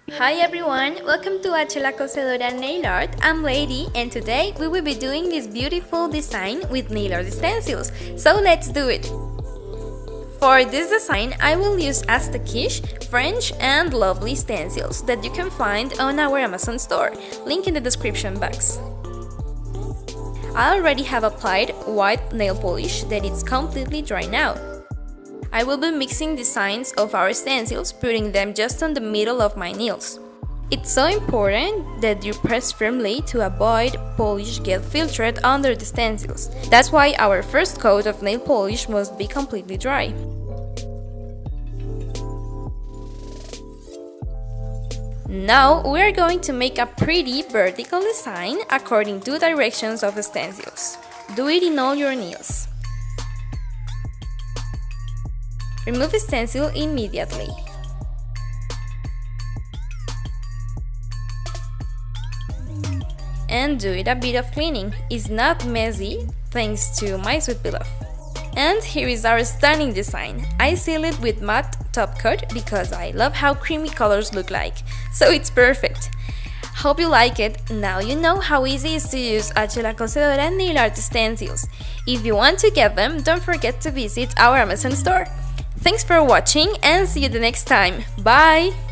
Hi everyone, welcome to La Cosedora nail art. I'm Lady and today we will be doing this beautiful design with nail art stencils. So let's do it! For this design I will use Aztequish, French and lovely stencils that you can find on our Amazon store, link in the description box. I already have applied white nail polish that is completely dry now. I will be mixing the signs of our stencils, putting them just on the middle of my nails. It's so important that you press firmly to avoid polish get filtered under the stencils. That's why our first coat of nail polish must be completely dry. Now we are going to make a pretty vertical design according to directions of the stencils. Do it in all your nails. Remove the stencil immediately. And do it a bit of cleaning. It's not messy thanks to my sweet pillow. And here is our stunning design. I seal it with matte top coat because I love how creamy colors look like. So it's perfect. Hope you like it. Now you know how easy it is to use La Cosedora nail art stencils. If you want to get them, don't forget to visit our Amazon store. Thanks for watching and see you the next time. Bye!